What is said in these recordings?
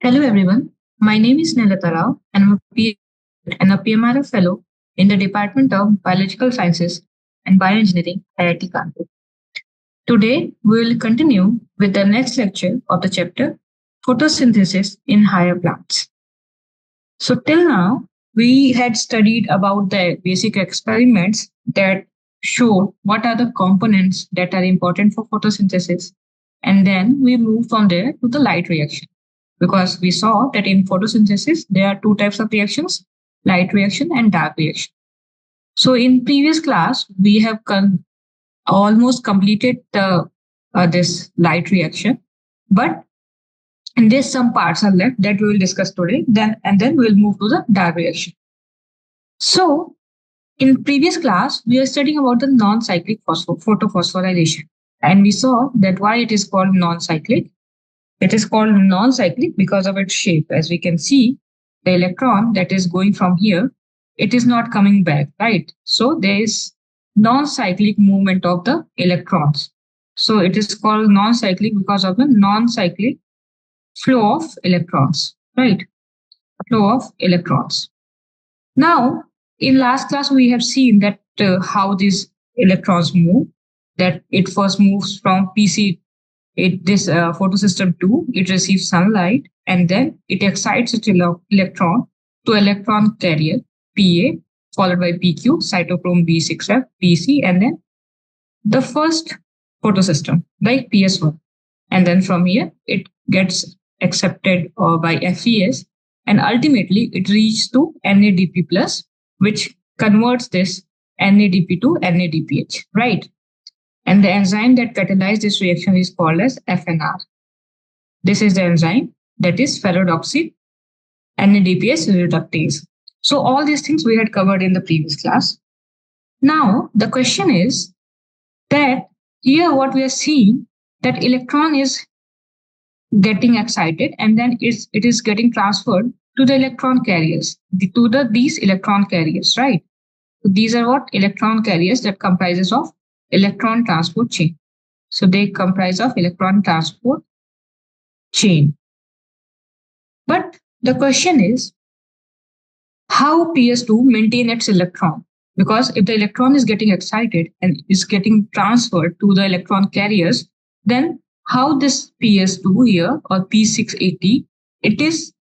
Hello everyone, my name is Snehlata and I'm a PhD and a PMRF Fellow in the Department of Biological Sciences and Bioengineering, IIT Kanpur. Today, we will continue with the next lecture of the chapter Photosynthesis in Higher Plants. So till now, we had studied about the basic experiments that show what are the components that are important for photosynthesis, and then we move from there to the light reaction. Because we saw that in photosynthesis, there are two types of reactions, light reaction and dark reaction. So in previous class, we have almost completed this light reaction, but there's some parts are left that we will discuss today. Then we'll move to the dark reaction. So in previous class, we are studying about the non-cyclic photophosphorylation, and we saw that why it is called non-cyclic. It is called non-cyclic because of its shape. As we can see, the electron that is going from here, it is not coming back, right? So there is non-cyclic movement of the electrons. So it is called non-cyclic because of the non-cyclic flow of electrons, right? Flow of electrons. Now, in last class, we have seen that how these electrons move, that it first moves from this photosystem 2, it receives sunlight and then it excites its electron to electron carrier Pa followed by PQ, cytochrome B6F, PC, and then the first photosystem like PS1. And then from here, it gets accepted by FES and ultimately it reaches to NADP+, which converts this NADP to NADPH, right? And the enzyme that catalyzes this reaction is called as FNR. This is the enzyme that is ferrodoxy NADPS reductase. So all these things we had covered in the previous class. Now the question is that here what we are seeing, that electron is getting excited and then it is getting transferred to the electron carriers, these electron carriers, right? So these are what electron carriers that comprises of electron transport chain. So they comprise of electron transport chain. But the question is, how PS2 maintain its electron? Because if the electron is getting excited and is getting transferred to the electron carriers, then how this PS2 here or P680, it is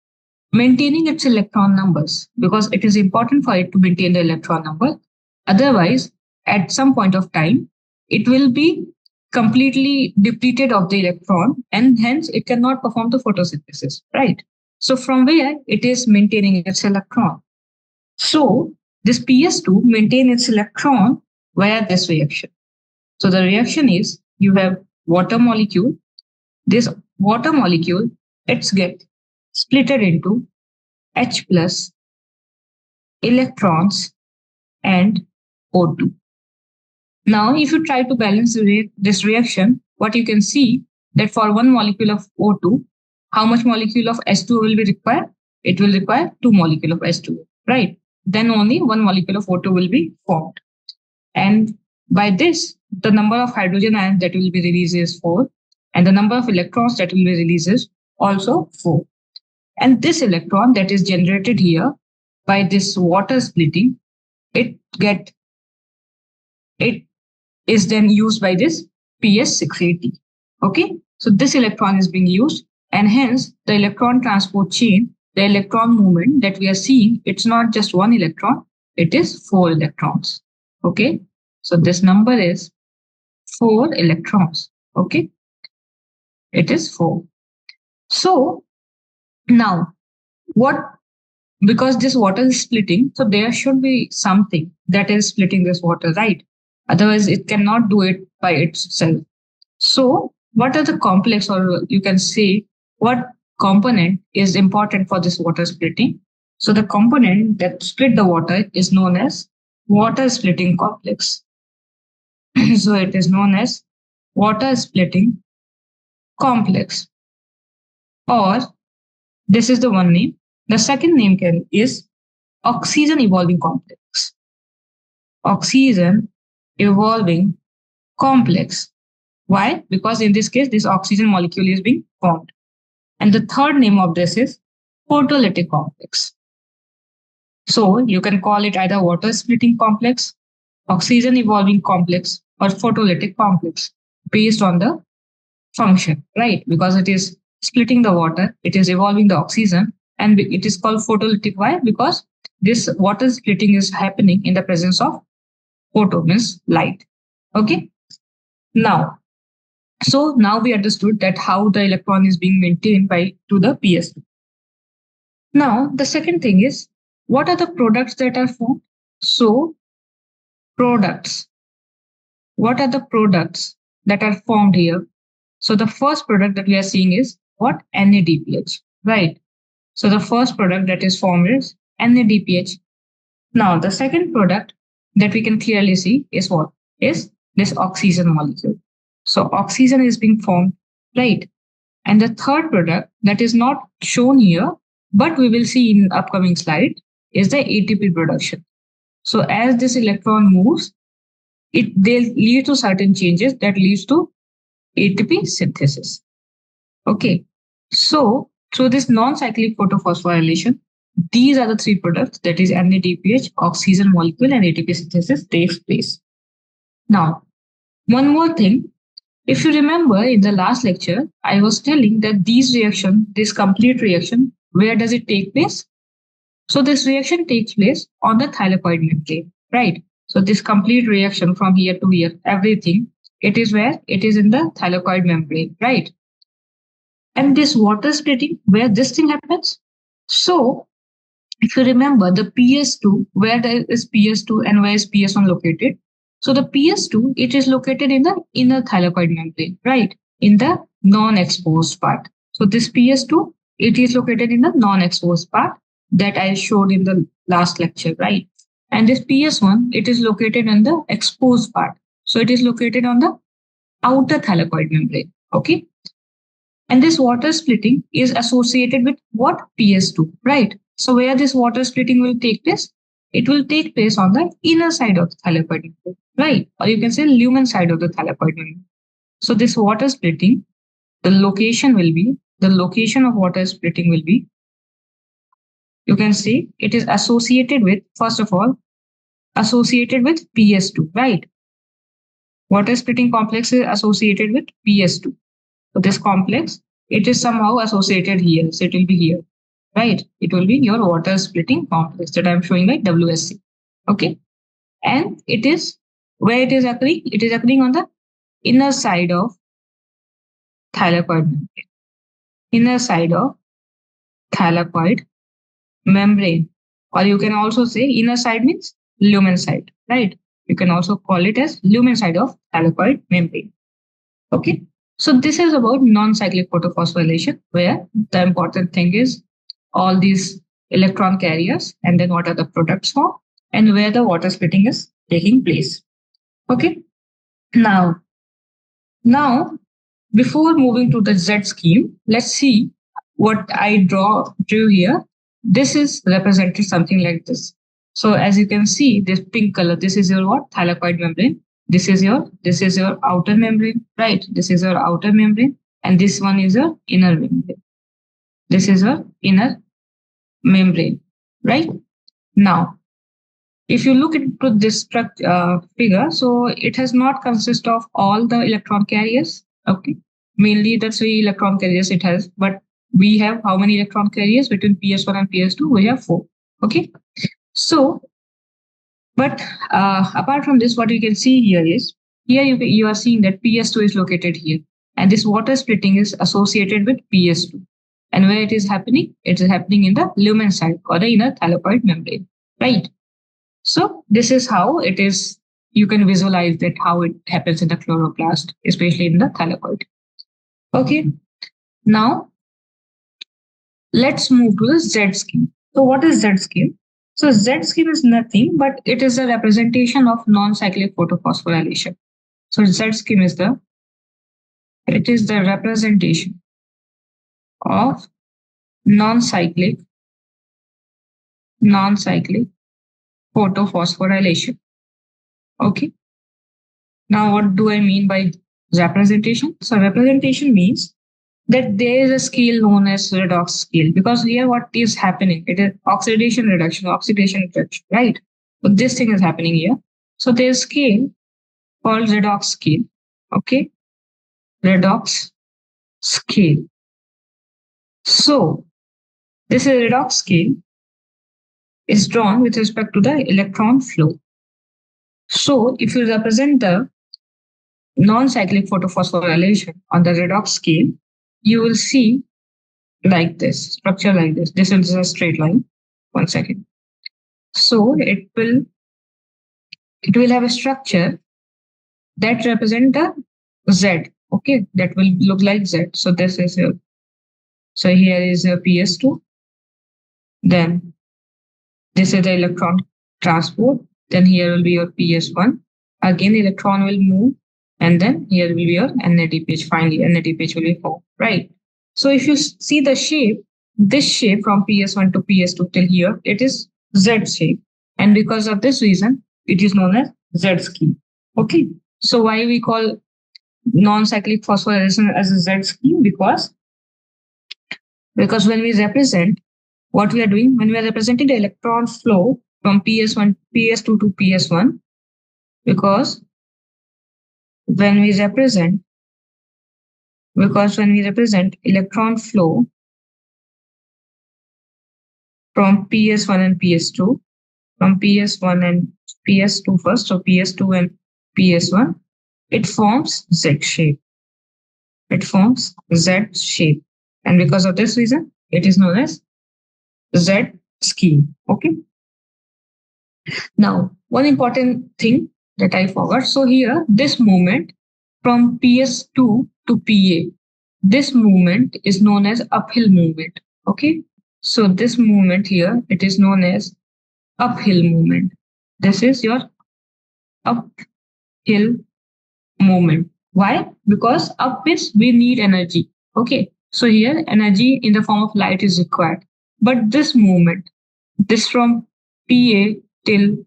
maintaining its electron numbers, because it is important for it to maintain the electron number. Otherwise, at some point of time, it will be completely depleted of the electron and hence it cannot perform the photosynthesis, right? So from where it is maintaining its electron. So this PS2 maintain its electron via this reaction. So the reaction is, you have water molecule. This water molecule, it's get splitted into H plus, electrons, and O2. Now, if you try to balance this reaction, what you can see that for one molecule of O2, how much molecule of H2 will be required? It will require 2 molecule of H2, right? Then only 1 molecule of O2 will be formed. And by this, the number of hydrogen ions that will be released is 4. And the number of electrons that will be released is also 4. And this electron that is generated here by this water splitting, it is then used by this PS680. Okay, so this electron is being used, and hence the electron transport chain, the electron movement that we are seeing, it's not just one electron, it is 4 electrons. Okay, so this number is 4 electrons. Okay, it is 4. So now because this water is splitting, so there should be something that is splitting this water, right? Otherwise, it cannot do it by itself. So what are the complex, or you can say what component is important for this water splitting? So the component that split the water is known as water splitting complex. So it is known as water splitting complex, or this is the one name. The second name is oxygen evolving complex. Oxygen evolving complex. Why? Because in this case, this oxygen molecule is being formed. And the third name of this is photolytic complex. So you can call it either water splitting complex, oxygen evolving complex, or photolytic complex based on the function, right? Because it is splitting the water, it is evolving the oxygen, and it is called photolytic. Why? Because this water splitting is happening in the presence of photo, means light. Okay. Now, so now we understood that how the electron is being maintained by to the PS2. Now, the second thing is, what are the products that are formed? So, products. What are the products that are formed here? So, the first product that we are seeing is what? NADPH, right? So, the first product that is formed is NADPH. Now, the second product that we can clearly see is what? Is this oxygen molecule. So, oxygen is being formed, right? And the third product that is not shown here, but we will see in upcoming slide, is the ATP production. So as this electron moves, they lead to certain changes that leads to ATP synthesis. Okay. So through this non-cyclic photophosphorylation, these are the three products, that is NADPH, oxygen molecule, and ATP synthesis takes place. Now, one more thing. If you remember in the last lecture, I was telling that this complete reaction, where does it take place? So this reaction takes place on the thylakoid membrane, right? So this complete reaction from here to here, everything, it is where? It is in the thylakoid membrane, right? And this water splitting, where this thing happens? So if you remember the PS2, where is PS2 and where is PS1 located? So the PS2, it is located in the inner thylakoid membrane, right? In the non-exposed part. So this PS2, it is located in the non-exposed part that I showed in the last lecture, right? And this PS1, it is located in the exposed part. So it is located on the outer thylakoid membrane, okay? And this water splitting is associated with what? PS2, right? So where this water splitting will take place? It will take place on the inner side of the thylakoid membrane, right? Or you can say lumen side of the thylakoid membrane. So this water splitting, the location of water splitting will be, you can see it is associated with, first of all, associated with PS2, right? Water splitting complex is associated with PS2. So this complex, it is somehow associated here. So it will be here, right? It will be your water splitting complex that I'm showing like WSC. Okay. And it is where it is occurring? It is occurring on the inner side of thylakoid membrane. Inner side of thylakoid membrane. Or you can also say inner side means lumen side, right? You can also call it as lumen side of thylakoid membrane. Okay. So this is about non-cyclic photophosphorylation, where the important thing is all these electron carriers and then what are the products for and where the water splitting is taking place. Okay. Now, before moving to the Z scheme, let's see what I drew here. This is represented something like this. So as you can see, this pink color, this is your what? Thylakoid membrane. This is your outer membrane, right? This is your outer membrane, and this one is your inner membrane. This is your inner membrane, right? Now, if you look into this figure, so it has not consist of all the electron carriers, okay? Mainly the 3 electron carriers it has, but we have how many electron carriers between PS1 and PS2? We have 4, okay? So, but apart from this, what you can see here is, here you are seeing that PS2 is located here. And this water splitting is associated with PS2. And where it is happening? It is happening in the lumen side or the inner thylakoid membrane, right? So this is how it is. You can visualize that how it happens in the chloroplast, especially in the thylakoid. Okay. Now, let's move to the Z scheme. So what is Z scheme? So Z scheme is nothing, but it is a representation of non-cyclic photophosphorylation. So Z scheme is the representation of non-cyclic photophosphorylation. Okay. Now, what do I mean by representation? So representation means that there is a scale known as redox scale, because here what is happening? It is oxidation reduction, right? But this thing is happening here. So there's scale called redox scale. Okay, redox scale. So this is redox scale is drawn with respect to the electron flow. So if you represent the non-cyclic photophosphorylation on the redox scale, you will see like this, structure like this. This is a straight line. 1 second. So it will have a structure that represent the Z. Okay, that will look like Z. So this is your, so here is your PS2. Then this is the electron transport. Then here will be your PS1. Again, the electron will move, and then here will be your NADPH. Finally, NADPH will be formed, right? So if you see the shape, this shape from PS1 to PS2 till here, it is Z shape. And because of this reason, it is known as Z scheme. Okay. So why we call non-cyclic phosphorylation as a Z scheme? Because when we represent what we are doing, when we are representing the electron flow from PS2 to PS1, because when we represent electron flow from PS1 and PS2, from PS1 and PS2 first, so PS2 and PS1, it forms Z shape. It forms Z shape. And because of this reason, it is known as Z scheme. Okay. Now, one important thing that I forgot. So here, this movement from PS2 to PA, this movement is known as uphill movement. Okay. So this movement here, it is known as uphill movement. This is your uphill movement. Why? Because up is we need energy. Okay. So here energy in the form of light is required. But this movement, this from PA till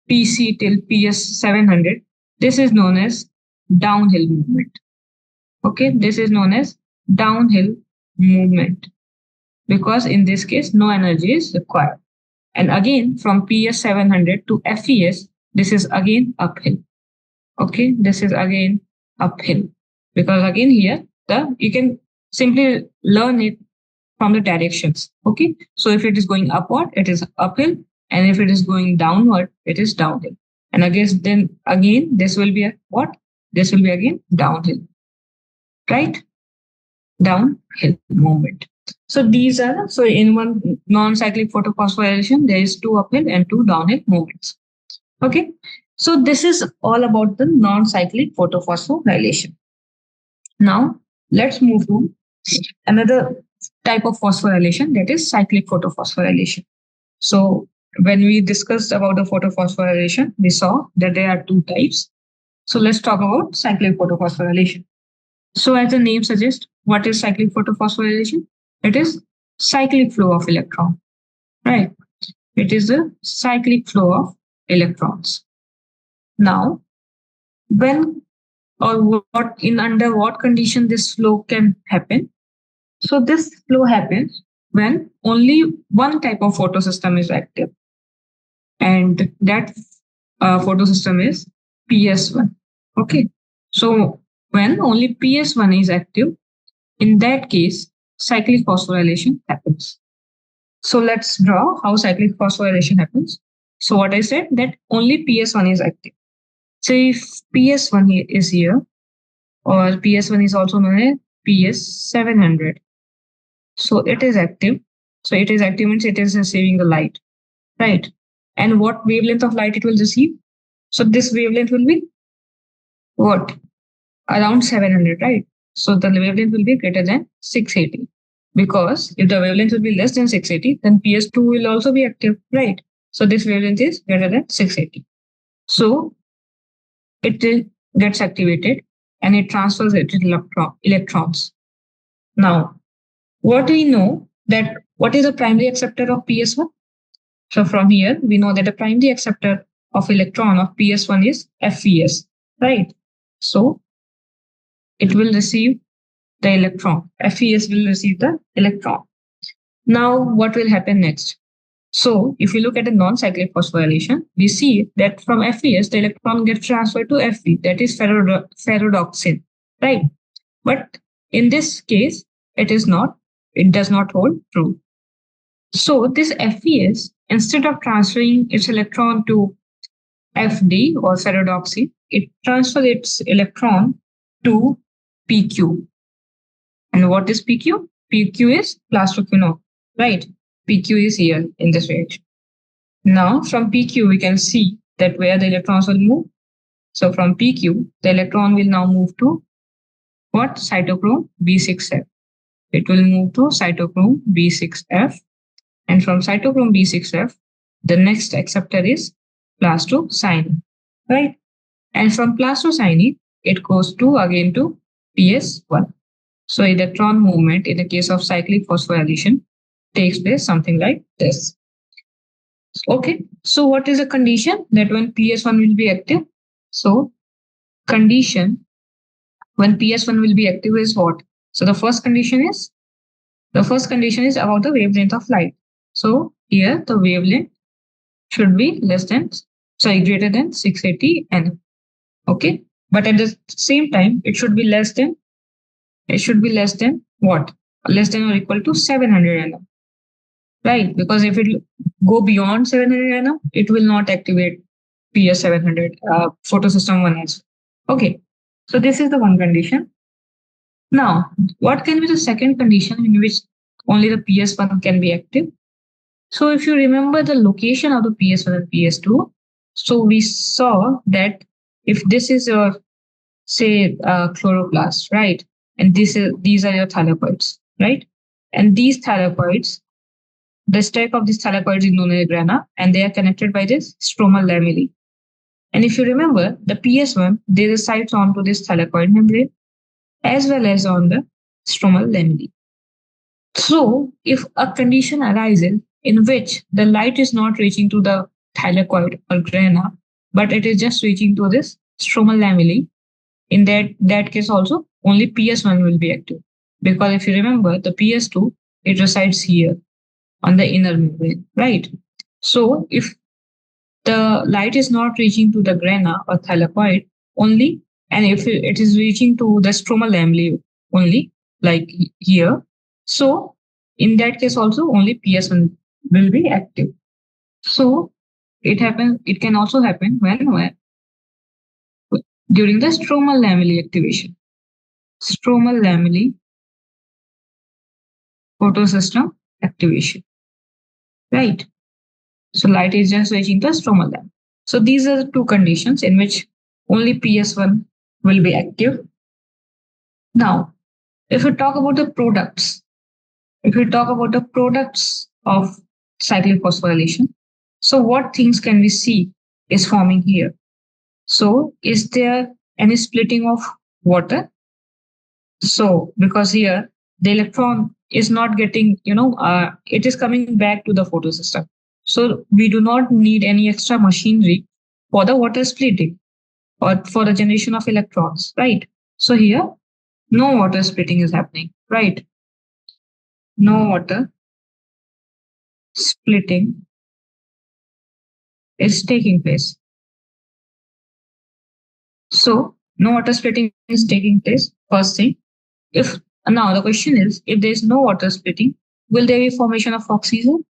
PC till PS 700, this is known as downhill movement. Okay. This is known as downhill movement, because in this case, no energy is required. And again, from PS 700 to FES, this is again uphill. Okay, this is again uphill, because again here, you can simply learn it from the directions. Okay, so if it is going upward, it is uphill, and if it is going downward, it is downhill. And then again, this will be a what? This will be again downhill, right? Downhill movement. So these are, so in one non-cyclic photophosphorylation, there is 2 uphill and 2 downhill movements. Okay. So this is all about the non-cyclic photophosphorylation. Now let's move to another type of phosphorylation, that is cyclic photophosphorylation. So when we discussed about the photophosphorylation, we saw that there are 2 types. So let's talk about cyclic photophosphorylation. So as the name suggests, what is cyclic photophosphorylation? It is cyclic flow of electron, right? It is a cyclic flow of electrons. Now, when or what in under what condition this flow can happen? So this flow happens when only one type of photosystem is active, and that photosystem is PS1. Okay, so when only PS1 is active, in that case, cyclic phosphorylation happens. So let's draw how cyclic phosphorylation happens. So what I said, that only PS1 is active. So if PS1 is here, or PS1 is also known as PS700, so it is active. So it is active means it is receiving the light, right? And what wavelength of light it will receive? So this wavelength will be what? Around 700, right? So the wavelength will be greater than 680. Because if the wavelength will be less than 680, then PS2 will also be active, right? So this wavelength is greater than 680. So it gets activated and it transfers it to electrons. Now, what do we know that what is the primary acceptor of PS1? So from here, we know that the primary acceptor of electron of PS1 is FES, right? So it will receive the electron. FES will receive the electron. Now, what will happen next? So, if you look at a non-cyclic phosphorylation, we see that from FES, the electron gets transferred to Fe, that is ferrodoxin, right? But in this case, it does not hold true. So, this FES, instead of transferring its electron to FD or ferrodoxin, it transfers its electron to PQ. And what is PQ? PQ is plastoquinone, right? PQ is here in this reaction. Now, from PQ, we can see that where the electrons will move. So, from PQ, the electron will now move to what? Cytochrome B6F. It will move to cytochrome B6F. And from cytochrome B6F, the next acceptor is plastocyanine, right? And from plastocyanine, it goes to again to PS1. So electron movement in the case of cyclic phosphorylation takes place something like this. Okay, so what is the condition that when PS1 will be active? So condition when PS1 will be active is what? So the first condition is about the wavelength of light. So here the wavelength should be greater than 680 nm. Okay, but at the same time, it should be less than what? Less than or equal to 700 nm, right? Because if it go beyond 700 nm, it will not activate PS700 photosystem 1s. Okay, so this is the one condition. Now, what can be the second condition in which only the PS1 can be active? So if you remember the location of the PS1 and PS2, so we saw that if this is your, say, chloroplast, right? And these are your thylakoids, right? And these thylakoids, the stack of these thylakoids is known as grana, and they are connected by this stromal lamellae. And if you remember, the PS1, they resides onto this thylakoid membrane as well as on the stromal lamellae. So if a condition arises in which the light is not reaching to the thylakoid or grana, but it is just reaching to this stromal lamellae, in that case also only PS1 will be active. Because if you remember, the PS2, it resides here on the inner membrane, right? So if the light is not reaching to the grana or thylakoid only, and if it is reaching to the stromal lamellae only, like here, so in that case also only PS1 will be active. So it can also happen when during the stromal lamellae activation. Stromal lamellae photosystem activation, right? So light is just reaching the stromal lamellae. So these are the two conditions in which only PS1 will be active. Now, if we talk about the products, of cyclic phosphorylation, so what things can we see is forming here? So is there any splitting of water? So because here the electron is not getting, it is coming back to the photosystem. So we do not need any extra machinery for the water splitting or for the generation of electrons, right? So here, no water splitting is happening, right? No water splitting is taking place. So no water splitting is taking place, first thing. Now the question is, if there is no water splitting, will there be formation of oxygen?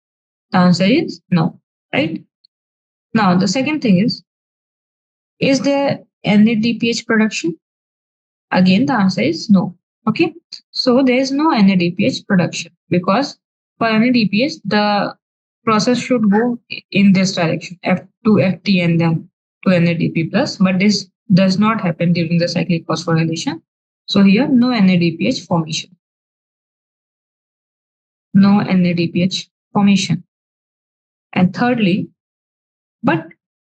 The answer is no, right? Now the second thing is there NADPH production? Again, the answer is no. Okay, so there is no NADPH production because for NADPH, the process should go in this direction, F to FT and then to NADP plus, but this does not happen during the cyclic phosphorylation. So here, no NADPH formation. No NADPH formation. And thirdly, but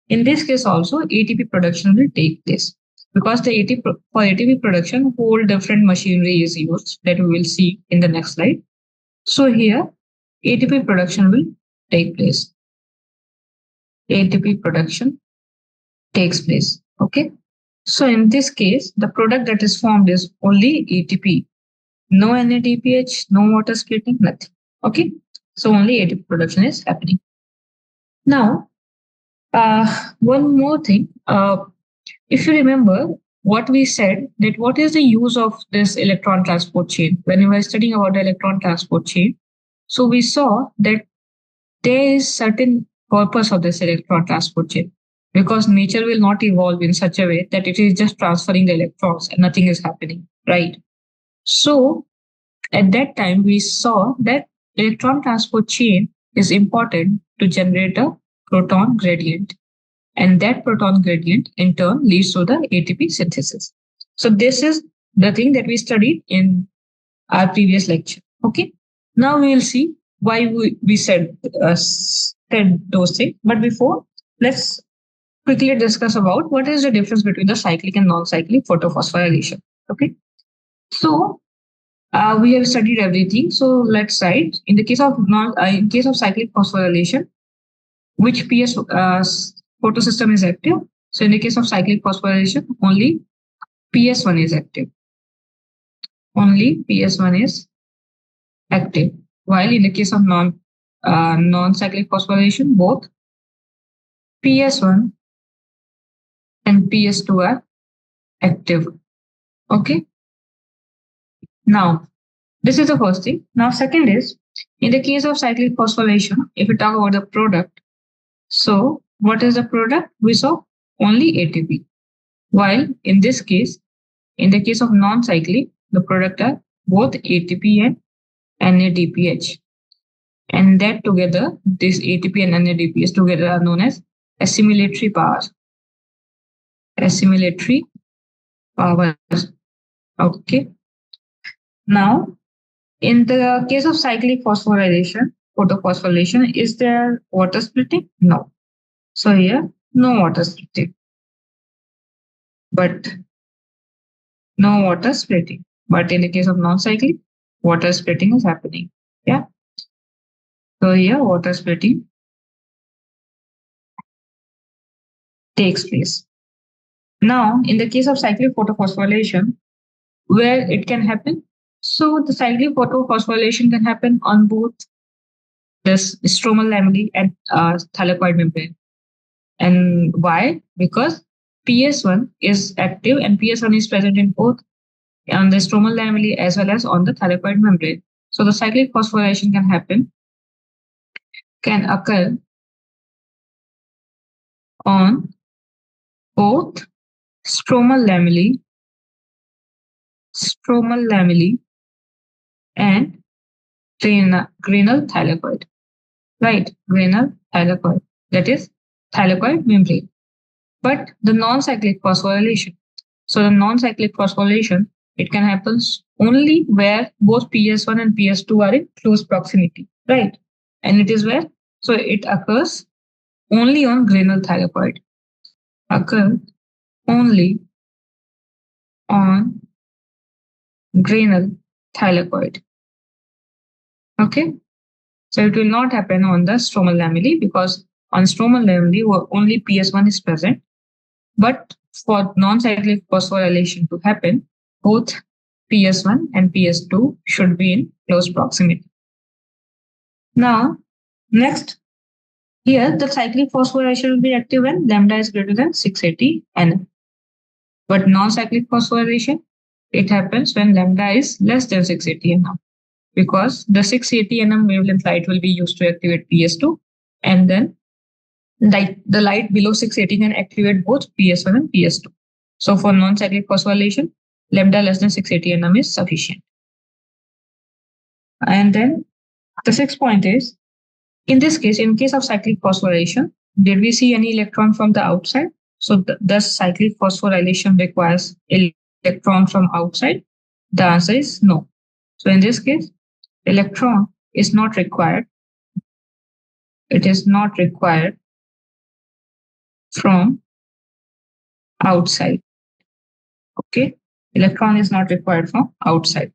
in this case also, ATP production will take place because the for ATP production, whole different machinery is used that we will see in the next slide. So here, ATP production will take place. ATP production takes place. Okay. So in this case, the product that is formed is only ATP. no NADPH, no water splitting, nothing. Okay, so only ATP production is happening. Now, one more thing. If you remember what we said, that what is the use of this electron transport chain when we were studying about the electron transport chain? So we saw that there is certain purpose of this electron transport chain, because nature will not evolve in such a way that it is just transferring the electrons and nothing is happening, right? So at that time, we saw that electron transport chain is important to generate a proton gradient. And that proton gradient in turn leads to the ATP synthesis. So this is the thing that we studied in our previous lecture. Okay. Now we will see why we said those things. But before, let's quickly discuss about what is the difference between the cyclic and non-cyclic photophosphorylation. Okay. So we have studied everything. So let's write in the case of in case of cyclic phosphorylation, which PS photosystem is active. So in the case of cyclic phosphorylation, only PS1 is active. Only PS1 is active. While in the case of non-cyclic phosphorylation, both PS1 and PS2 are active. Okay. Now, this is the first thing. Now, second is, in the case of cyclic phosphorylation, if we talk about the product, so what is the product? We saw only ATP. While in this case, in the case of non-cyclic, the product are both ATP and NADPH. And that together, this ATP and NADPH together are known as assimilatory powers. Assimilatory powers. Okay. Now, in the case of cyclic phosphorylation, photophosphorylation, is there water splitting? No. So here, no water splitting. But no water splitting. But in the case of non-cyclic, water splitting is happening. Yeah. So here, water splitting takes place. Now, in the case of cyclic photophosphorylation, where it can happen? So the cyclic photophosphorylation can happen on both this stromal lamellae and thylakoid membrane. And why? Because PS1 is active and PS1 is present in both on the stromal lamellae as well as on the thylakoid membrane. So the cyclic phosphorylation can occur on both stromal lamellae and granal thylakoid. Right, granal thylakoid, that is thylakoid membrane. But the non-cyclic phosphorylation, so the non-cyclic phosphorylation, it can happen only where both PS1 and PS2 are in close proximity, right? And it is where, so it occurs only on granal thylakoid. Occur only on granal thylakoid. Okay, so it will not happen on the stromal lamellae, because on stromal lamellae only PS1 is present. But for non-cyclic phosphorylation to happen, both PS1 and PS2 should be in close proximity. Now, next, here the cyclic phosphorylation will be active when lambda is greater than 680 nm. But non-cyclic phosphorylation, it happens when lambda is less than 680 nm, because the 680 nm wavelength light will be used to activate PS2, and then the light below 680 can activate both PS1 and PS2. So for non-cyclic phosphorylation, lambda less than 680 nm is sufficient. And then the sixth point is, in this case, in case of cyclic phosphorylation, did we see any electron from the outside? So does cyclic phosphorylation requires electron from outside? The answer is no. So in this case, electron is not required. It is not required from outside. Okay, electron is not required from outside.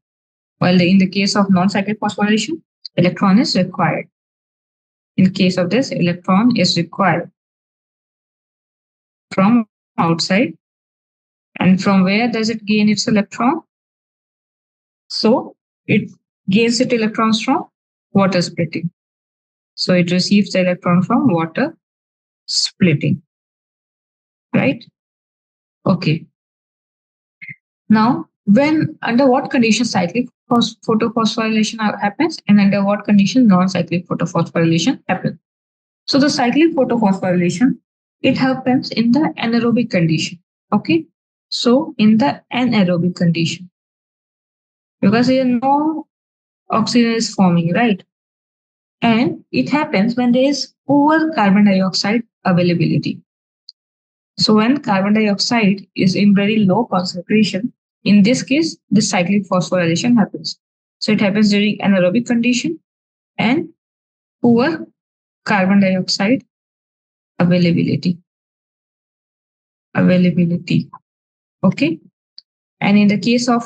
While in the case of non-cyclic phosphorylation, electron is required. In case of this, electron is required from outside. And from where does it gain its electron? So it gains its electrons from water splitting. So it receives the electron from water splitting, right? Okay. Now, when under what conditions cyclic photophosphorylation happens and under what condition non-cyclic photophosphorylation happens? So the cyclic photophosphorylation, it happens in the anaerobic condition. Okay. So in the anaerobic condition, because here no oxygen is forming, right? And it happens when there is poor carbon dioxide availability. So when carbon dioxide is in very low concentration, in this case, the cyclic phosphorylation happens. So it happens during anaerobic condition and poor carbon dioxide availability. Okay. And in the case of,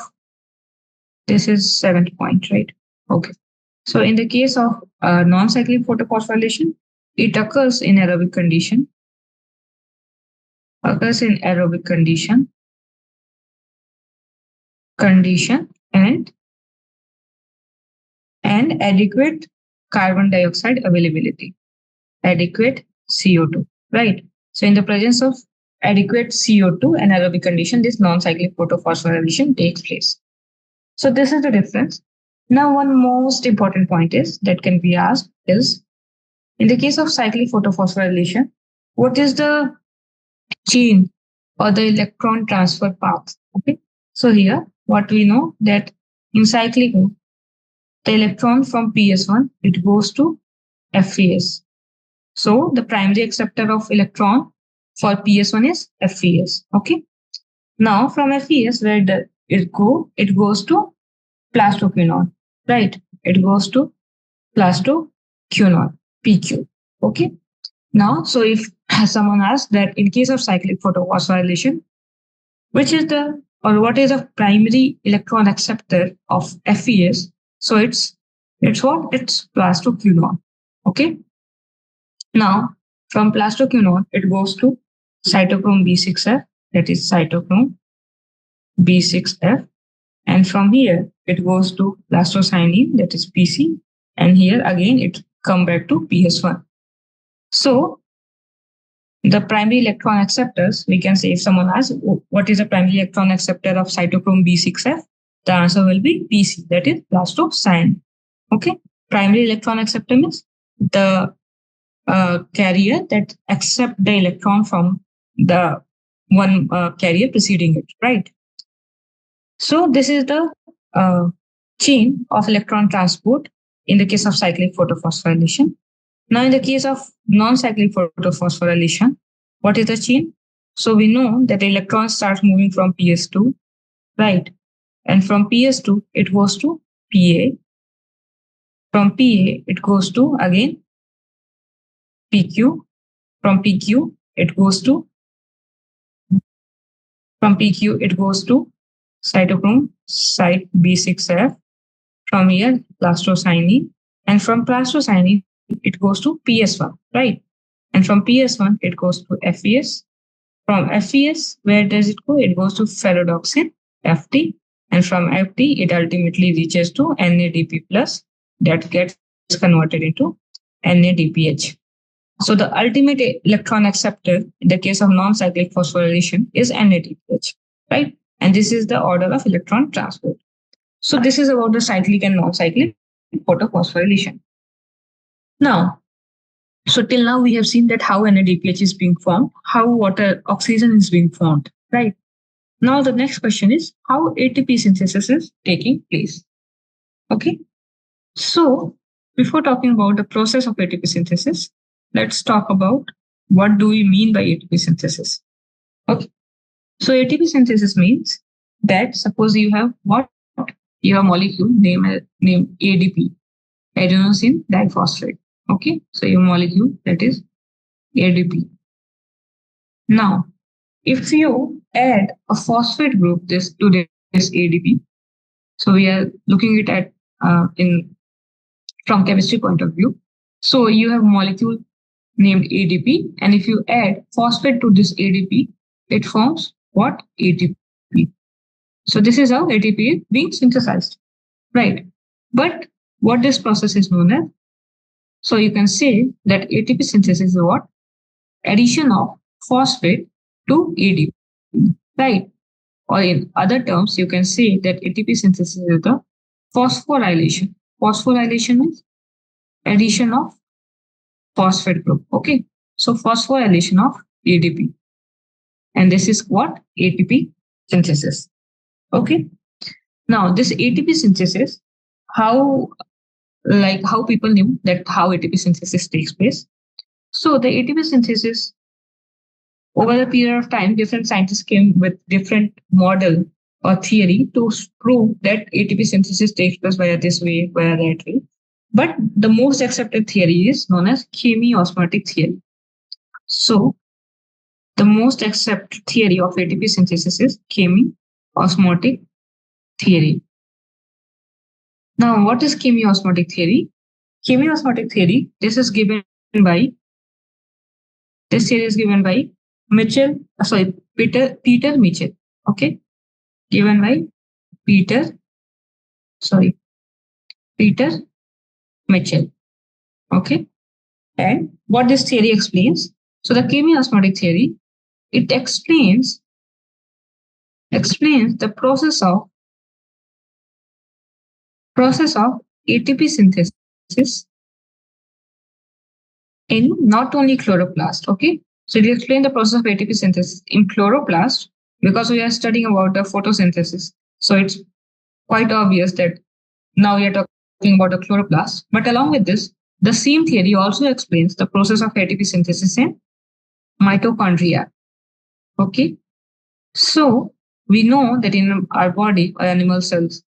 this is 7th point, right? Okay. So in the case of non-cyclic photophosphorylation, it occurs in aerobic condition. And adequate carbon dioxide availability, adequate CO2, right? So in the presence of adequate CO2 and aerobic condition, this non-cyclic photophosphorylation takes place. So this is the difference. Now, one most important point is that can be asked is, in the case of cyclic photophosphorylation, what is the chain or the electron transfer path? Okay. So here, what we know that in cyclic, the electron from PS1, it goes to FES. So the primary acceptor of electron for PS1 is FES. Okay. Now from FES, where does it go? It goes to plastoquinone, right? It goes to plastoquinone, PQ. Okay. Now, so if someone asks that in case of cyclic photophosphorylation, which is the or what is the primary electron acceptor of FES? So it's what? It's plastoquinone. Okay. Now, from plastoquinone, it goes to cytochrome B6F, that is cytochrome B6F. And from here, it goes to plastocyanine, that is PC. And here again, it come back to PS1. So the primary electron acceptors, we can say if someone asks, what is the primary electron acceptor of cytochrome B6F? The answer will be PC, that is plastocyanine. Okay. Primary electron acceptor means the carrier that accept the electron from the one carrier preceding it, right? So this is the chain of electron transport in the case of cyclic photophosphorylation. Now, in the case of non-cyclic photophosphorylation, what is the chain? So we know that the electron starts moving from PS2, right? And from PS2, it goes to PA. From PA, it goes to again PQ. From PQ, it goes to cytochrome site B6F. From here, plastocyanine. And from plastocyanine, it goes to PS1, right? And from PS1, it goes to FES. From FES, where does it go? It goes to ferredoxin, FT. And from FT, it ultimately reaches to NADP plus, that gets converted into NADPH. So the ultimate electron acceptor in the case of non-cyclic phosphorylation is NADPH, right? And this is the order of electron transport. So this is about the cyclic and non-cyclic photophosphorylation. Now, so till now we have seen that how NADPH is being formed, how water oxygen is being formed, right? Now the next question is how ATP synthesis is taking place. Okay. So before talking about the process of ATP synthesis, let's talk about what do we mean by ATP synthesis. Okay. So ATP synthesis means that suppose you have what? You have a molecule named ADP, adenosine diphosphate. Okay. So your molecule, that is ADP. Now, if you add a phosphate group to this ADP, so we are looking at from chemistry point of view. So you have a molecule named ADP, and if you add phosphate to this ADP, it forms what? ATP. So this is how ATP is being synthesized. right? But what this process is known as, so you can say that ATP synthesis is what? Addition of phosphate to ADP, right? Or in other terms, you can say that ATP synthesis is the phosphorylation. Phosphorylation means addition of phosphate group. Okay. So phosphorylation of ADP. And this is what? ATP synthesis. Okay. Now this ATP synthesis, how how people knew that how ATP synthesis takes place. So the ATP synthesis, over the period of time, different scientists came with different model or theory to prove that ATP synthesis takes place via this way, via that way. But the most accepted theory is known as chemiosmotic theory. So the most accepted theory of ATP synthesis is chemiosmotic theory. Now, what is chemiosmotic theory? Chemiosmotic theory, this is given by, this theory is given by Peter Mitchell. Okay. Given by Peter Mitchell. Okay. And what this theory explains? So the chemiosmotic theory, it explains the process of ATP synthesis in not only chloroplast. Okay. So it explains the process of ATP synthesis in chloroplast because we are studying about the photosynthesis. So it's quite obvious that now we are talking about the chloroplast. But along with this, the same theory also explains the process of ATP synthesis in mitochondria. Okay. So we know that in our body or animal cells,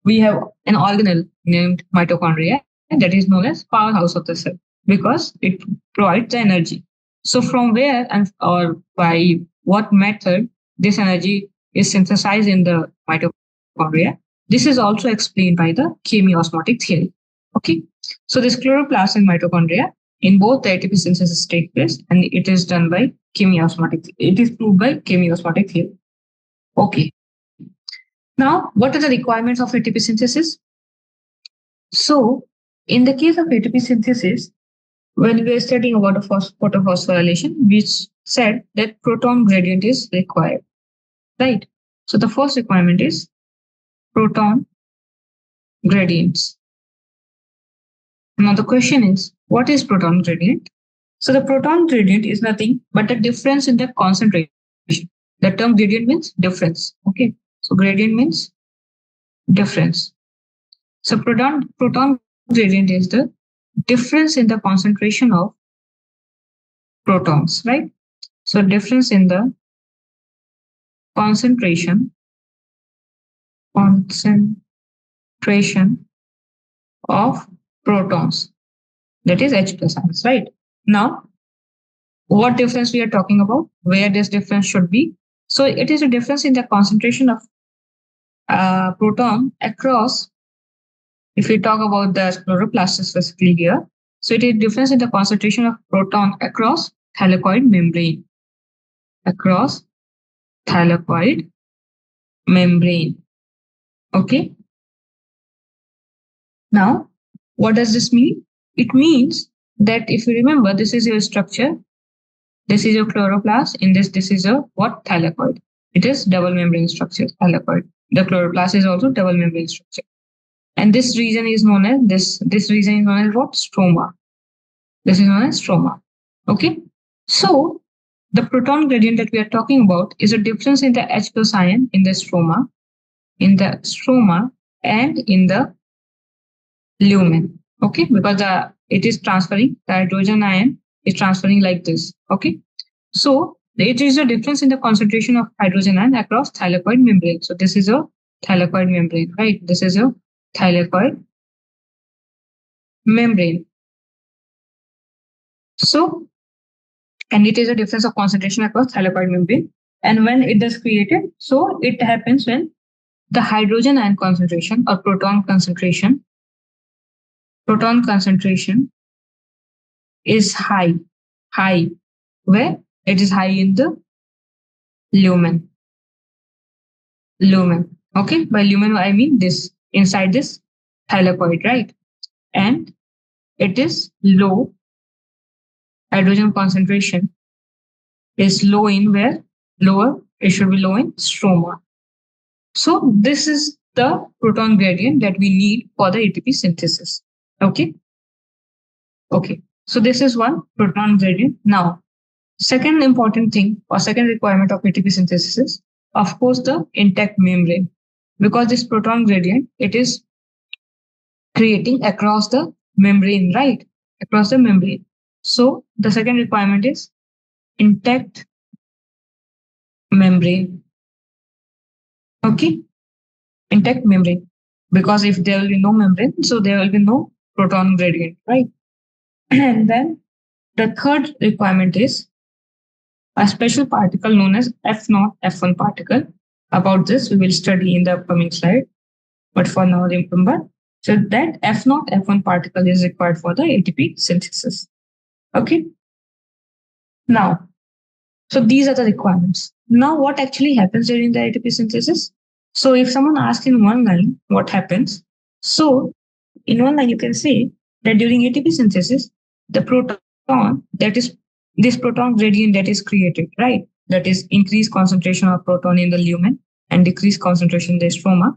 we have an organelle named mitochondria, and that is known as powerhouse of the cell because it provides the energy. So from where and or by what method this energy is synthesized in the mitochondria, this is also explained by the chemiosmotic theory. Okay. So this chloroplast and mitochondria, in both the ATP synthesis take place, and it is done by chemiosmotic. It is proved by chemiosmotic theory. Okay. Now, what are the requirements of ATP synthesis? So, in the case of ATP synthesis, when we were studying about photophosphorylation, we said that proton gradient is required, right? So the first requirement is proton gradients. Now the question is, what is proton gradient? So the proton gradient is nothing but the difference in the concentration. The term gradient means difference. Okay. So gradient means difference. So proton gradient is the difference in the concentration of protons, right? So difference in the concentration of protons, that is H plus ions, right? Now, what difference we are talking about? Where this difference should be? So it is a difference in the concentration of proton across, if we talk about the chloroplast specifically here, so it is difference in the concentration of proton across thylakoid membrane. Across thylakoid membrane. Okay. Now, what does this mean? It means that if you remember, this is your structure. This is your chloroplast. In this is a what? Thylakoid. It is double membrane structure, thylakoid. The chloroplast is also double membrane structure. And this region is known as this region is known as what? Stroma. This is known as stroma. Okay. So the proton gradient that we are talking about is a difference in the H plus ion in the stroma, and in the lumen. Okay, because it is transferring, the hydrogen ion is transferring like this. Okay, so it is a difference in the concentration of hydrogen ion across thylakoid membrane. So this is a thylakoid membrane, right? This is a thylakoid membrane. So, and it is a difference of concentration across thylakoid membrane. And when it is created, so it happens when the hydrogen ion concentration or proton concentration is high. Where? It is high in the lumen. Okay, by lumen I mean this. inside this thylakoid, right? And it is low, hydrogen concentration is low in where? Lower, it should be low in stroma. So this is the proton gradient that we need for the ATP synthesis. Okay. Okay. So this is one proton gradient. Now, second important thing or second requirement of ATP synthesis is, of course, the intact membrane. Because this proton gradient, it is creating across the membrane, right? Across the membrane. So the second requirement is intact membrane. Okay. Intact membrane. Because if there will be no membrane, so there will be no proton gradient, right? And then the third requirement is a special particle known as F0, F1 particle. About this, we will study in the upcoming slide. But for now, remember, so that F0, F1 particle is required for the ATP synthesis. Okay. Now, so these are the requirements. Now, what actually happens during the ATP synthesis? So if someone asks in one line what happens, so in one line you can say that during ATP synthesis, the proton, that is this proton gradient that is created, right? That is increased concentration of proton in the lumen and decreased concentration in the stroma.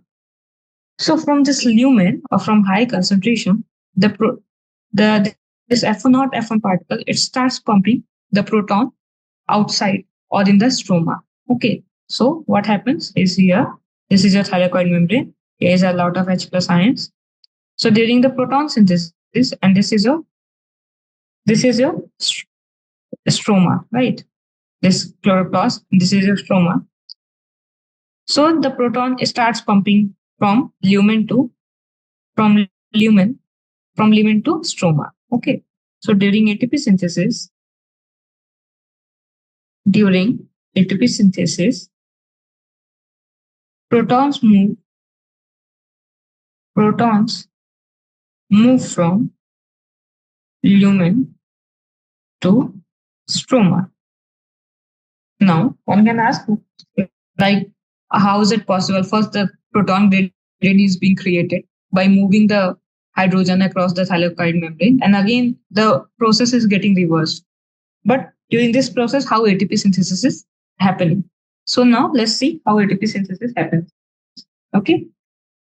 So from this lumen or from high concentration, this F0, F1 particle, it starts pumping the proton outside or in the stroma. Okay. So what happens is here, this is your thylakoid membrane. Here is a lot of H plus ions. So during the proton synthesis, and this is your stroma, right? This chloroplast, this is your stroma. So the proton starts pumping from lumen to stroma. Okay. So during ATP synthesis, protons move from lumen to stroma. Now, one can ask, like, how is it possible? First, the proton gradient is being created by moving the hydrogen across the thylakoid membrane. And again, the process is getting reversed. But during this process, how ATP synthesis is happening. So now let's see how ATP synthesis happens. Okay.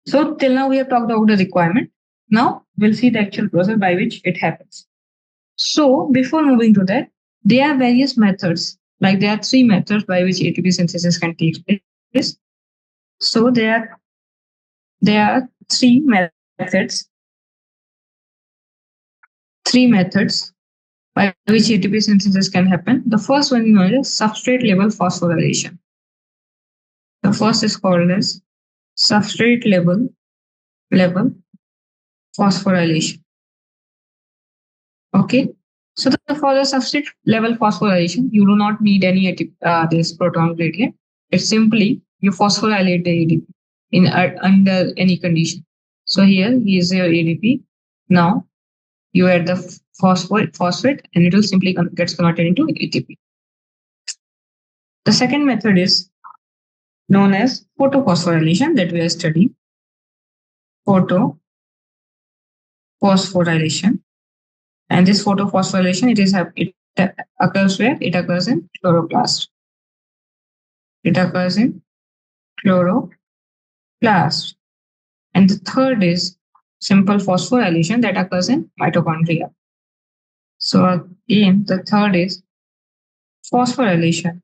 So till now we have talked about the requirement. Now we'll see the actual process by which it happens. So before moving to that, there are various methods. Like there are three methods by which ATP synthesis can take place. So there are three methods by which ATP synthesis can happen. The first one is known as substrate level phosphorylation. The first is called as substrate level phosphorylation. Okay. So for the substrate level phosphorylation, you do not need any this proton gradient. It's simply you phosphorylate the ADP in under any condition. So here is your ADP. Now you add the phosphate and it will simply gets converted into ATP. The second method is known as photophosphorylation that we are studying. Photophosphorylation. And this photophosphorylation, it occurs where? It occurs in chloroplast. It occurs in chloroplast. And the third is simple phosphorylation that occurs in mitochondria. So again, the third is phosphorylation,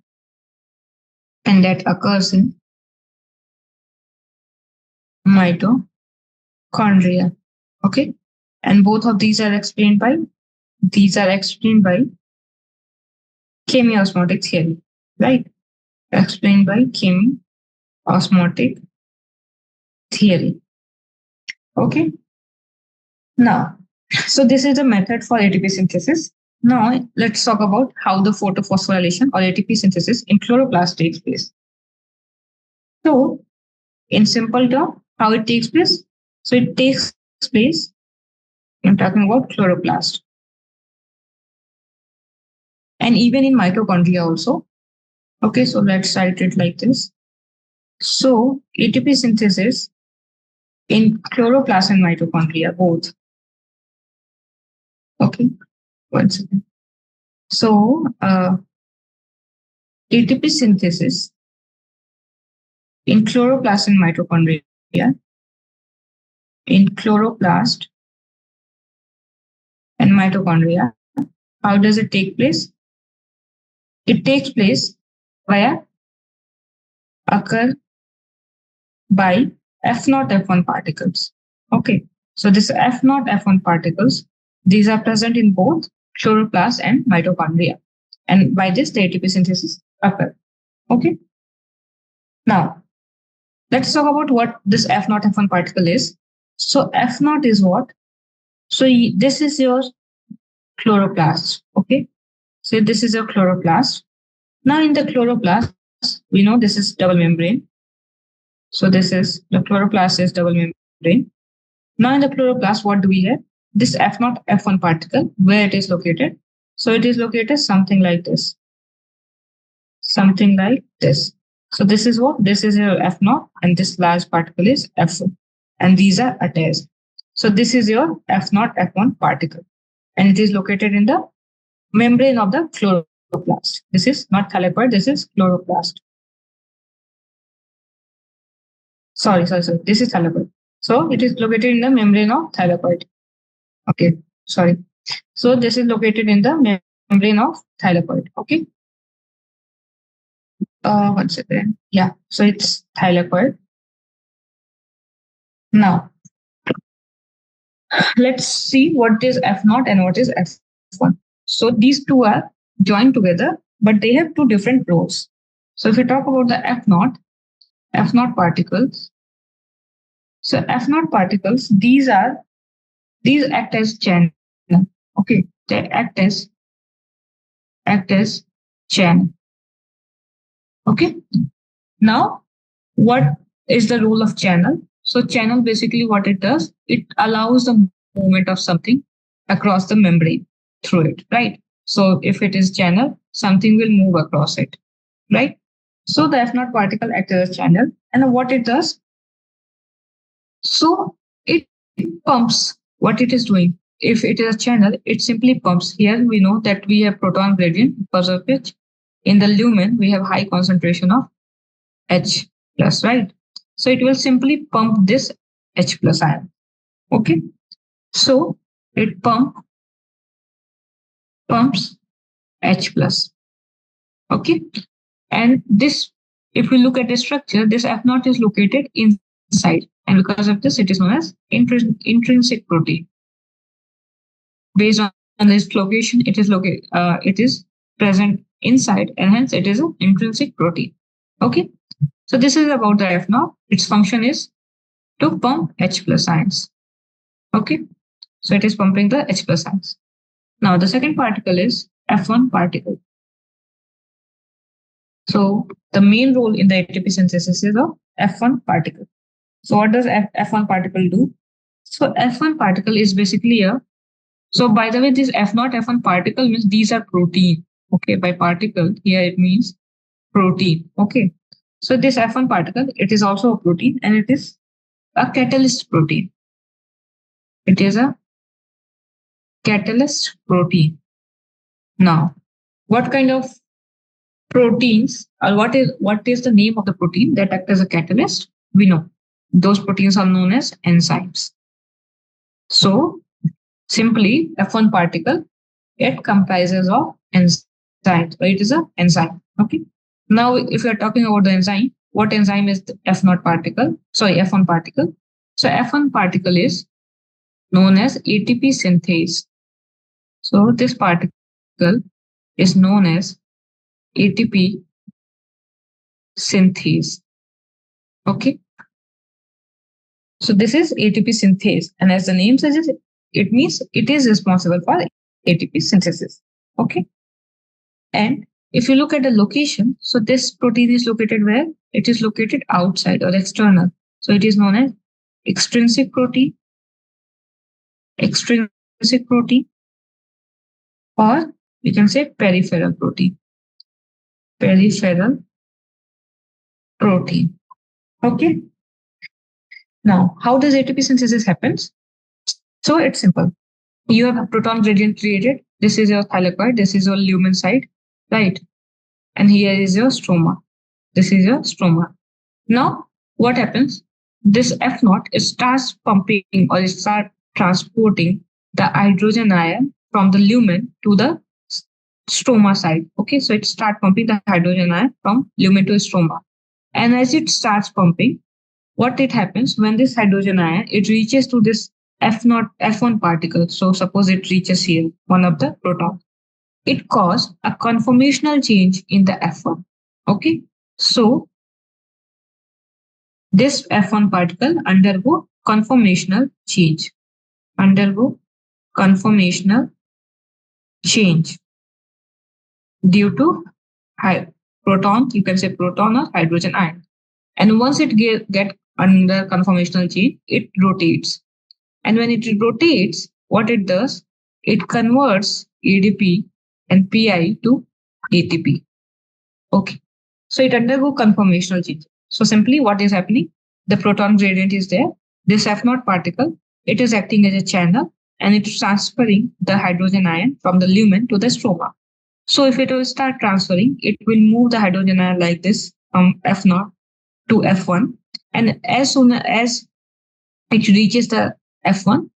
and that occurs in mitochondria. Okay, and both of these are explained by chemiosmotic theory, right? Explained by chemiosmotic theory. Okay. Now, so this is the method for ATP synthesis. Now, let's talk about how the photophosphorylation or ATP synthesis in chloroplast takes place. So, in simple terms, how it takes place? So, it takes place, I'm talking about chloroplast. And even in mitochondria also. Okay, so let's write it like this. So, ATP synthesis in chloroplast and mitochondria, both. Okay, one second. So, ATP synthesis in chloroplast and mitochondria, in chloroplast and mitochondria, how does it take place? It takes place via occur by F0 F1 particles. Okay, so this F0 F1 particles, these are present in both chloroplast and mitochondria, and by this the ATP synthesis occur. Okay, now let's talk about what this F0 F1 particle is. So F0 is what? So this is your chloroplast. Okay, so this is your chloroplast. Now in the chloroplast, we know this is double membrane. So this is the chloroplast is double membrane. Now in the chloroplast, what do we have? This F0 F1 particle, where it is located. So it is located something like this. Something like this. So this is what? This is your F0 and this large particle is F1. And these are attached. So this is your F0 F1 particle. And it is located in the membrane of the chloroplast. This is not thylakoid, this is chloroplast. Sorry. This is thylakoid. So it is located in the membrane of thylakoid. Okay, sorry. So this is located in the membrane of thylakoid. Okay. One second. Yeah. So it's thylakoid. Now, let's see what is F0 and what is F1. So these two are joined together, but they have two different roles. So if we talk about the F0 particles. So F0 particles, these act as channel. Okay, they act as channel. Okay. Now, what is the role of channel? So channel basically what it does, it allows the movement of something across the membrane through it, right? So if it is channel, something will move across it, right? So the F0 particle acts as a channel, and what it does, so it pumps what it is doing. If it is a channel, it simply pumps. Here we know that we have proton gradient, because of which in the lumen we have high concentration of H plus, right? So it will simply pump this H plus ion. Okay. So it pumps H plus. Okay. And this, if we look at the structure, this F0 is located inside. And because of this, it is known as intrinsic protein. Based on this location, it is present inside, and hence it is an intrinsic protein. Okay. So this is about the F0. Its function is to pump H plus ions. Okay. So it is pumping the H plus ions. Now the second particle is F1 particle. So the main role in the ATP synthesis is of F1 particle. So what does F1 particle do? So F1 particle is basically so by the way, this F0 F1 particle means these are protein. Okay, by particle here it means protein. Okay, so this F1 particle, it is also a protein, and it is a catalyst protein. It is a catalyst protein. Now, what kind of proteins, or what is the name of the protein that act as a catalyst? We know those proteins are known as enzymes. So simply F1 particle, it comprises of enzymes. It is an enzyme. Okay. Now, if we are talking about the enzyme, what enzyme is the F0 particle? Sorry, F1 particle. So F1 particle is known as ATP synthase. So this particle is known as ATP synthase. Okay. So this is ATP synthase, and as the name suggests, it means it is responsible for ATP synthesis. Okay. And if you look at the location, so this protein is located where? It is located outside or external. So it is known as extrinsic protein, or we can say peripheral protein. Okay. Now, how does ATP synthesis happens? So it's simple. You have a proton gradient created. This is your thylakoid. This is your lumen side, right? And here is your stroma. This is your stroma. Now, what happens? This F naught starts pumping or it starts transporting the hydrogen ion from the lumen to the stroma side. Okay, so it starts pumping the hydrogen ion from lumen to stroma. And as it starts pumping, what it happens when this hydrogen ion it reaches to this F1 particle. So suppose it reaches here, one of the proton. It causes a conformational change in the F1. Okay, so this F1 particle undergo conformational change. Undergo conformational change due to proton, you can say proton or hydrogen ion. And once it get under conformational change, it rotates. And when it rotates, what it does, it converts ADP and PI to ATP. Okay. So it undergo conformational change. So simply what is happening? The proton gradient is there. This F0 particle, it is acting as a channel and it is transferring the hydrogen ion from the lumen to the stroma. So if it will start transferring, it will move the hydrogen ion like this from F0 to F1. And as soon as it reaches the F1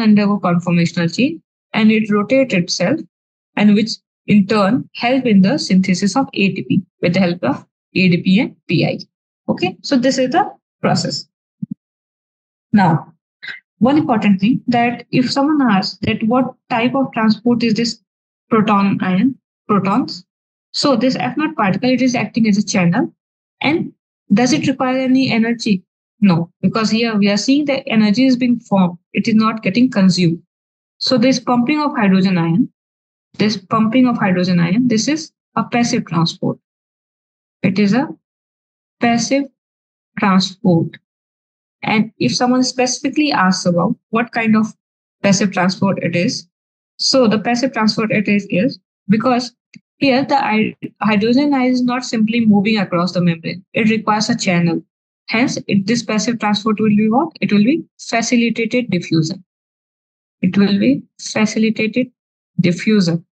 undergo conformational change and it rotates itself, and which in turn help in the synthesis of ATP with the help of ADP and PI. Okay, so this is the process. Now, one important thing that if someone asks that what type of transport is this proton ion, protons. So this F0 particle, it is acting as a channel. And does it require any energy? No, because here we are seeing the energy is being formed. It is not getting consumed. So this pumping of hydrogen ion, this is a passive transport. It is a passive transport. And if someone specifically asks about what kind of passive transport it is, so the passive transport it is because here the hydrogen ion is not simply moving across the membrane. It requires a channel. Hence, this passive transport will be what? It will be facilitated diffusion. It will be facilitated diffusion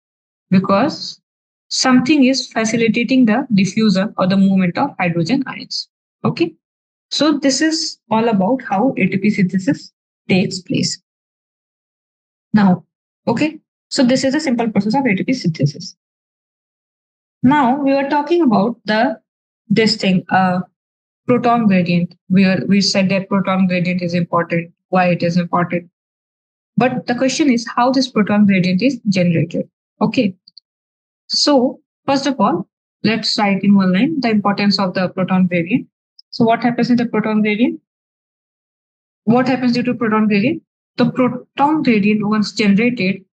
because something is facilitating the diffusion or the movement of hydrogen ions. Okay. So this is all about how ATP synthesis takes place. Now, okay. So this is a simple process of ATP synthesis. Now we were talking about this thing, proton gradient. We said that proton gradient is important, why it is important. But the question is how this proton gradient is generated. Okay. So first of all, let's write in one line the importance of the proton gradient. So what happens in the proton gradient? What happens due to proton gradient? The proton gradient once generated,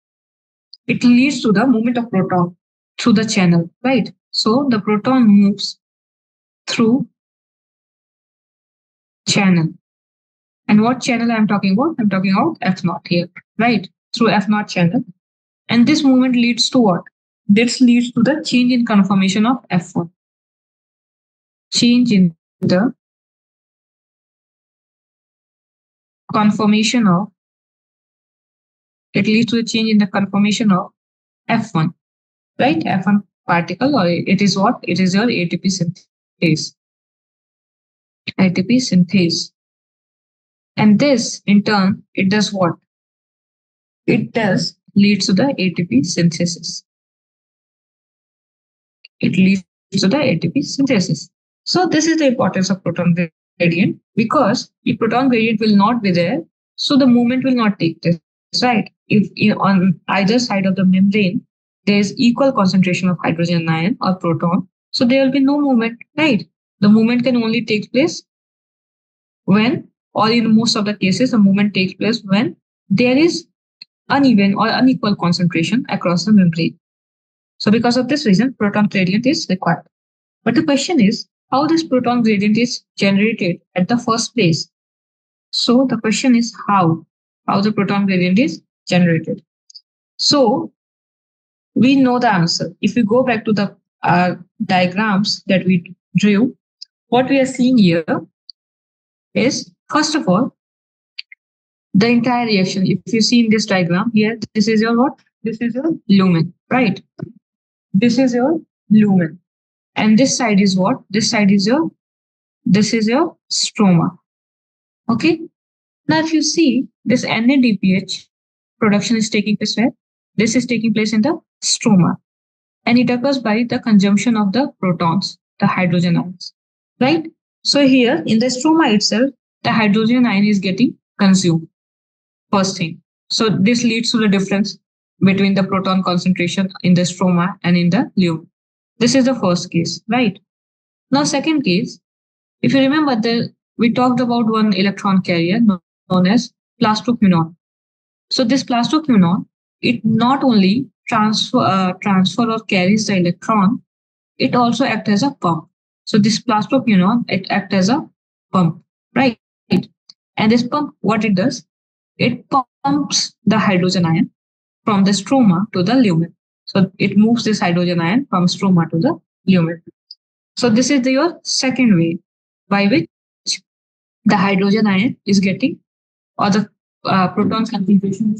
it leads to the movement of proton through the channel, right? So the proton moves through channel. And what channel I'm talking about? I'm talking about F0 here, right? Through F0 channel. And this movement leads to what? This leads to the change in conformation of F1. Change in the conformation of, it leads to a change in the conformation of F1, right? F1 particle, or it is what? It is your ATP synthase. ATP synthase. And this, in turn, it does what? It does leads to the ATP synthesis. It leads to the ATP synthesis. So this is the importance of proton gradient, because if proton gradient will not be there, so the movement will not take place, right? If on either side of the membrane, there is equal concentration of hydrogen ion or proton, so there will be no movement, right? The movement can only take place when, or in most of the cases, the movement takes place when there is uneven or unequal concentration across the membrane. So because of this reason, proton gradient is required. But the question is, how this proton gradient is generated at the first place? So the question is how the proton gradient is generated. So we know the answer. If we go back to the diagrams that we drew, what we are seeing here is First of all, the entire reaction, if you see in this diagram here, this is your what? This is your lumen, right? This is your lumen. And this side is what? This is your stroma. Okay. Now, if you see this NADPH production is taking place where? This is taking place in the stroma. And it occurs by the consumption of the protons, the hydrogen ions, right? So here in the stroma itself, the hydrogen ion is getting consumed. First thing. So this leads to the difference between the proton concentration in the stroma and in the lumen. This is the first case, right? Now, second case, if you remember, we talked about one electron carrier known as plastoquinone. So this plastoquinone, it not only transfer or carries the electron, it also acts as a pump. So this plastoquinone, it acts as a pump, right? And this pump, what it does, it pumps the hydrogen ion from the stroma to the lumen. So it moves this hydrogen ion from stroma to the lumen. So this is your second way by which the hydrogen ion is getting, or the proton concentration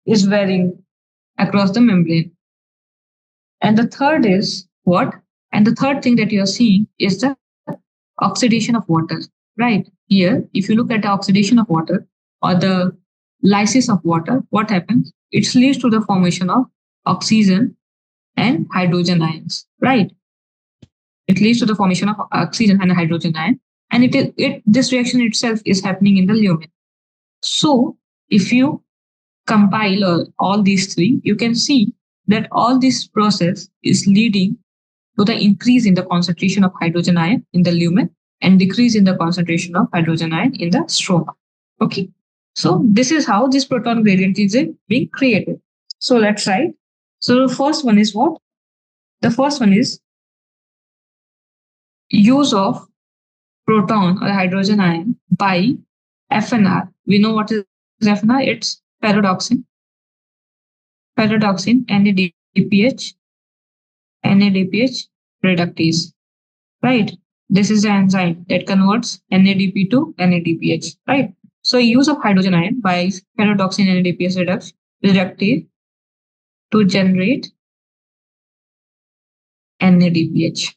is varying across the membrane. And the third is what? And the third thing that you are seeing is the oxidation of water, right? Here, if you look at the oxidation of water or the lysis of water, what happens? It leads to the formation of oxygen and hydrogen ions, right? It leads to the formation of oxygen and hydrogen ion, and this reaction itself is happening in the lumen. So if you compile all these three, you can see that all this process is leading to the increase in the concentration of hydrogen ion in the lumen and decrease in the concentration of hydrogen ion in the stroma. Okay, so this is how this proton gradient is being created. So let's write. So the first one is what? The first one is use of proton or hydrogen ion by FNR. We know what is FNR. It's ferredoxin, NADPH reductase, right? This is the enzyme that converts NADP to NADPH, right? So use of hydrogen ion by ferredoxin NADPH reductase to generate NADPH,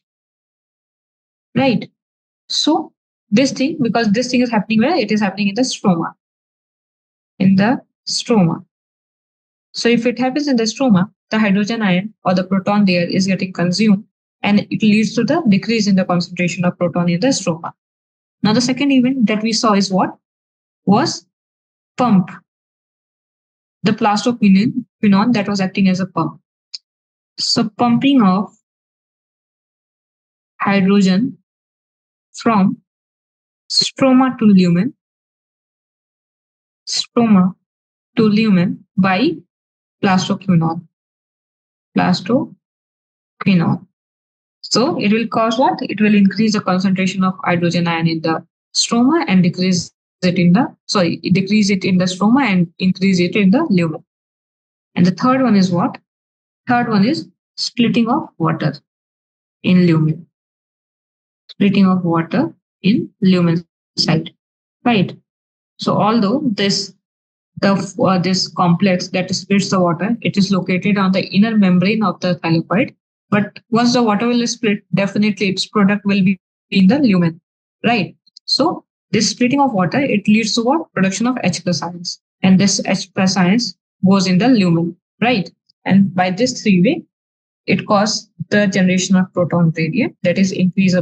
right? So this thing, because this thing is happening where? It is happening in the stroma. So if it happens in the stroma, the hydrogen ion or the proton there is getting consumed, and it leads to the decrease in the concentration of proton in the stroma. Now the second event that we saw is what? Was pump. The plastoquinone that was acting as a pump. So pumping of hydrogen from stroma to lumen by plastoquinone. So it will cause what? It will increase the concentration of hydrogen ion in the stroma and decrease it in the stroma and increase it in the lumen. And the third one is what? Third one is splitting of water in lumen. Splitting of water in lumen site, right? So although this complex that splits the water, it is located on the inner membrane of the thylakoid, but once the water will split, definitely its product will be in the lumen, right? So this splitting of water, it leads to what? Production of H+ ions, and this H+ ions goes in the lumen, right? And by this three way, it causes the generation of proton gradient, that is increase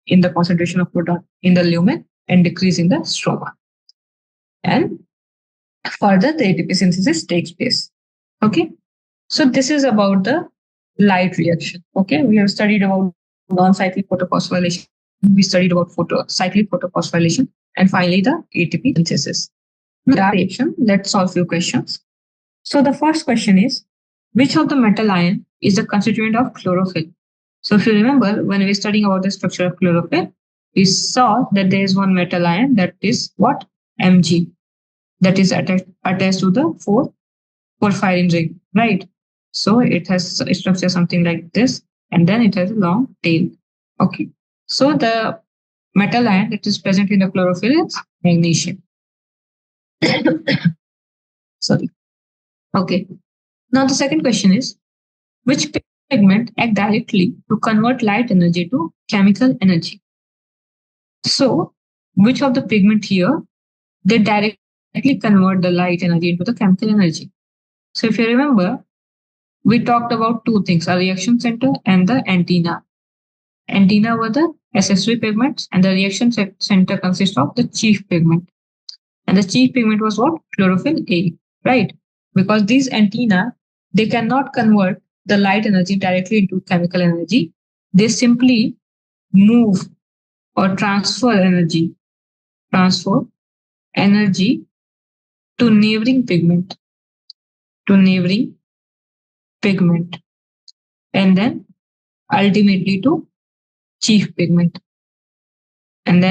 in the concentration of proton in the lumen and decrease in the stroma. And further, the ATP synthesis takes place. Okay, so this is about the light reaction. Okay, we have studied about non-cyclic photophosphorylation. We studied about cyclic photophosphorylation, and finally the ATP synthesis. Now, reaction. Let's solve few questions. So the first question is, which of the metal ion is the constituent of chlorophyll? So if you remember, when we were studying about the structure of chlorophyll, we saw that there is one metal ion, that is what? Mg, that is attached to the 4 porphyrin ring, right? So it has a structure something like this, and then it has a long tail. Okay, so the metal ion that is present in the chlorophyll is magnesium. Sorry. Okay. Now the second question is, which pigment act directly to convert light energy to chemical energy? So, which of the pigment here, they directly convert the light energy into the chemical energy? So if you remember, we talked about two things, a reaction center and the antenna. Antenna were the accessory pigments and the reaction center consists of the chief pigment. And the chief pigment was what? Chlorophyll A, right? Because these antenna, they cannot convert the light energy directly into chemical energy. They simply move or transfer energy to neighboring pigment, and then ultimately to chief pigment, and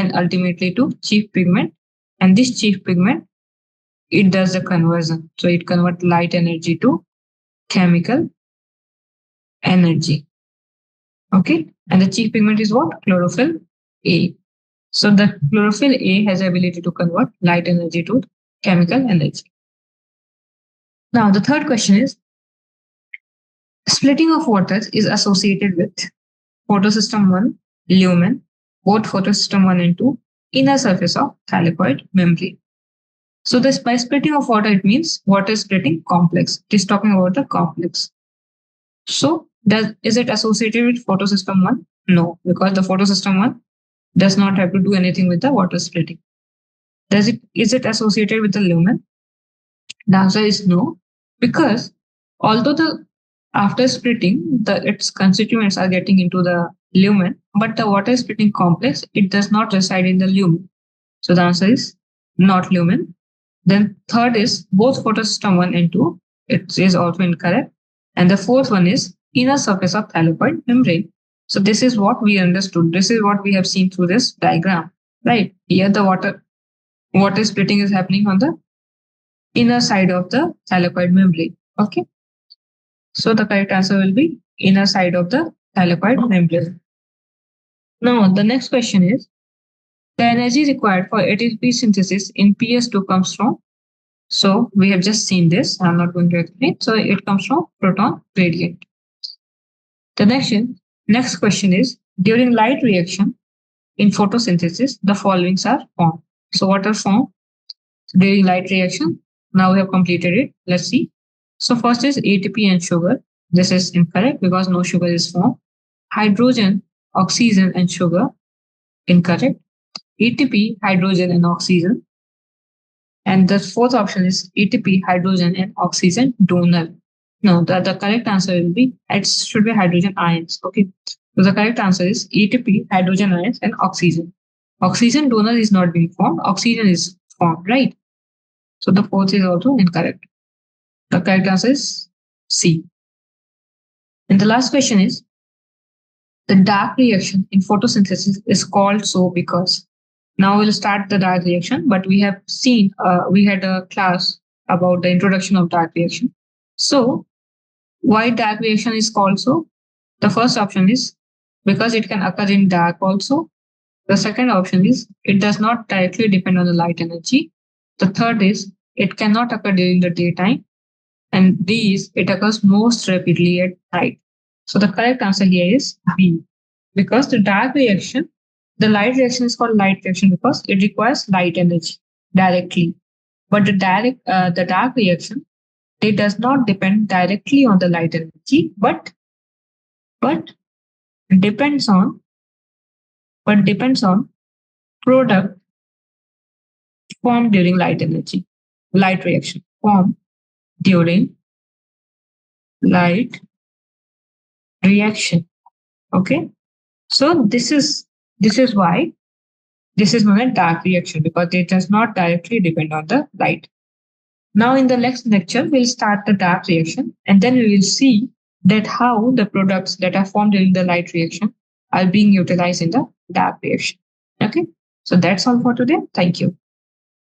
this chief pigment, it does the conversion. So it converts light energy to chemical energy. Okay, and the chief pigment is what? Chlorophyll A. So the chlorophyll A has the ability to convert light energy to chemical energy. Now the third question is, splitting of waters is associated with photosystem 1, lumen, both photosystem 1 and 2, inner surface of thylakoid membrane. So this, by splitting of water, it means water splitting complex. It is talking about the complex. So is it associated with photosystem 1? No, because the photosystem 1 does not have to do anything with the water splitting. Is it associated with the lumen? The answer is no, because although after splitting, its constituents are getting into the lumen, but the water splitting complex, it does not reside in the lumen. So the answer is not lumen. Then third is both photosystem 1 and 2. It is also incorrect. And the fourth one is inner surface of thylakoid membrane. So this is what we understood. This is what we have seen through this diagram, right? Here the water splitting is happening on the inner side of the thylakoid membrane. Okay. So the correct answer will be inner side of the thylakoid membrane. Now the next question is, the energy required for ATP synthesis in PS2 comes from. So we have just seen this. I'm not going to explain. So it comes from proton gradient. The next question is, during light reaction in photosynthesis, the following are formed. So what are formed during light reaction? Now we have completed it. Let's see. So first is ATP and sugar. This is incorrect because no sugar is formed. Hydrogen, oxygen and sugar. Incorrect. ATP, hydrogen and oxygen. And the fourth option is ATP, hydrogen and oxygen donor. No, the correct answer will be, it should be hydrogen ions. Okay. So the correct answer is ATP, hydrogen ions and oxygen. Oxygen donor is not being formed. Oxygen is formed, right? So the fourth is also incorrect. The correct answer is C. And the last question is, the dark reaction in photosynthesis is called so because. Now we'll start the dark reaction, but we have seen, we had a class about the introduction of dark reaction. So why dark reaction is called so? The first option is because it can occur in dark also. The second option is it does not directly depend on the light energy. The third is it cannot occur during the daytime. And it occurs most rapidly at night. So the correct answer here is B. Because the dark reaction, the light reaction is called light reaction because it requires light energy directly. But the dark reaction, it does not depend directly on the light energy, but depends on product formed during light reaction formed during light reaction. Okay, so this is why this is known as dark reaction, because it does not directly depend on the light. Now in the next lecture, we'll start the dark reaction, and then we will see that how the products that are formed during the light reaction are being utilized in the dark reaction. Okay, so that's all for today. Thank you.